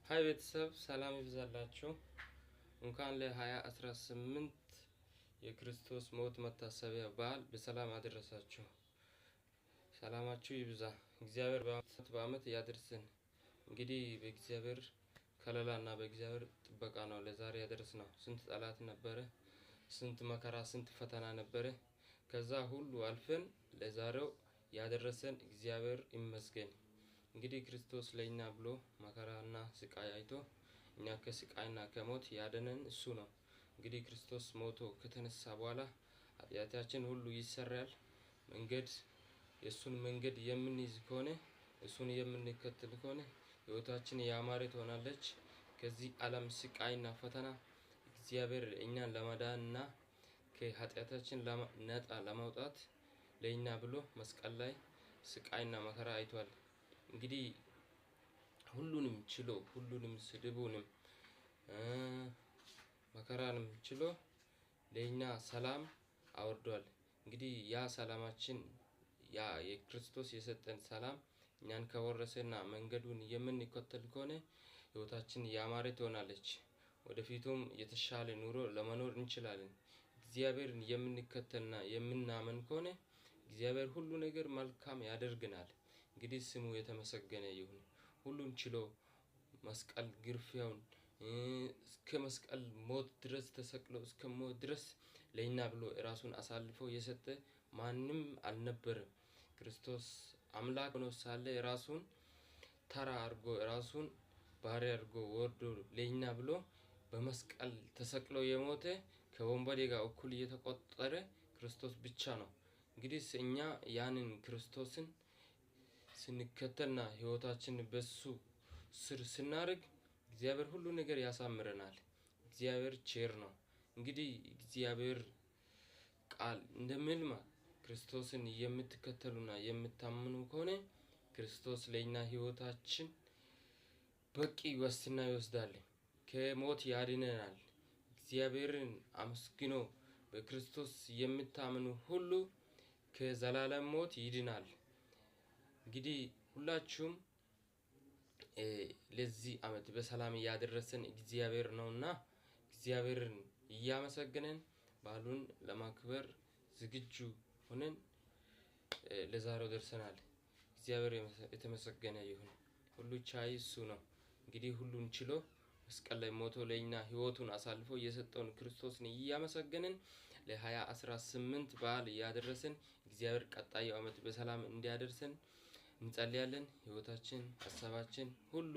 ሃይ ቤተሰብ ሰላም ይብዛላችሁ። እንኳን ለ2018 የክርስቶስ ሞት መታሰቢያ በዓል በሰላም አደረሳችሁ። ሰላማችሁ ይብዛ። እግዚአብሔር በአመት ያድርስን። እንግዲህ በእግዚአብሔር ከለላና በእግዚአብሔር ጥበቃ ነው ለዛሬ ያደረስነው። ስንት ጠላት ነበረ፣ ስንት መከራ፣ ስንት ፈተና ነበረ። ከዛ ሁሉ አልፈን ለዛሬው ያደረሰን እግዚአብሔር ይመስገን። እንግዲህ ክርስቶስ ለኛ ብሎ መከራና ስቃይ አይቶ እኛ ከስቃይና ከሞት ያደነን እሱ ነው። እንግዲህ ክርስቶስ ሞቶ ከተነሳ በኋላ ኃጢአታችን ሁሉ ይሰራል። የሱን መንገድ የምንይዝ ከሆነ እሱን የምንከተል ከሆነ ህይወታችን ያማረ ትሆናለች። ከዚህ ዓለም ስቃይና ፈተና እግዚአብሔር እኛን ለማዳንና ከኃጢአታችን ነፃ ለማውጣት ለኛ ብሎ መስቀል ላይ ስቃይና መከራ አይቷል። እንግዲህ ሁሉንም ችሎ ሁሉንም ስድቡንም መከራንም ችሎ ለኛ ሰላም አወርዷል። እንግዲህ ያ ሰላማችን ያ የክርስቶስ የሰጠን ሰላም እኛን ከወረሰና መንገዱን የምንከተል ከሆነ ህይወታችን ያማረ ትሆናለች። ወደፊቱም የተሻለ ኑሮ ለመኖር እንችላለን። እግዚአብሔርን የምንከተልና የምናምን ከሆነ እግዚአብሔር ሁሉ ነገር መልካም ያደርግናል። እንግዲህ ስሙ የተመሰገነ ይሁን። ሁሉን ችሎ መስቀል ግርፊያውን እስከ መስቀል ሞት ድረስ ተሰቅሎ እስከ ሞት ድረስ ለኛ ብሎ ራሱን አሳልፎ የሰጠ ማንም አልነበረም። ክርስቶስ አምላክ ሆኖ ሳለ ራሱን ተራ አድርጎ ራሱን ባሪያ አድርጎ ወርዶ ለኛ ብሎ በመስቀል ተሰቅሎ የሞተ ከወንበዴ ጋር እኩል እየተቆጠረ ክርስቶስ ብቻ ነው። እንግዲህ እኛ ያንን ክርስቶስን ስንከተልና ህይወታችን በሱ ስር ስናደርግ እግዚአብሔር ሁሉ ነገር ያሳምረናል። እግዚአብሔር ቸር ነው። እንግዲህ እግዚአብሔር ቃል እንደሚልማ ክርስቶስን የምትከተሉና የምታምኑ ከሆነ ክርስቶስ ለኛ ህይወታችን በቂ ዋስትና ይወስዳል፣ ከሞት ያድነናል። እግዚአብሔርን አመስግኖ በክርስቶስ የምታምኑ ሁሉ ከዘላለም ሞት ይድናል። እንግዲህ ሁላችሁም ለዚህ አመት በሰላም ያደረሰን እግዚአብሔር ነውና እግዚአብሔርን እያመሰገንን በዓሉን ለማክበር ዝግጁ ሆነን ለዛሬው ደርሰናል። እግዚአብሔር የተመሰገነ ይሁን። ሁሉ ቻይ እሱ ነው። እንግዲህ ሁሉን ችሎ መስቀል ላይ ሞቶ ለኛ ህይወቱን አሳልፎ የሰጠውን ክርስቶስን እያመሰገንን ለ2018 በዓል ያደረሰን እግዚአብሔር ቀጣዩ አመት በሰላም እንዲያደርሰን እንጸልያለን። ህይወታችን ሐሳባችን ሁሉ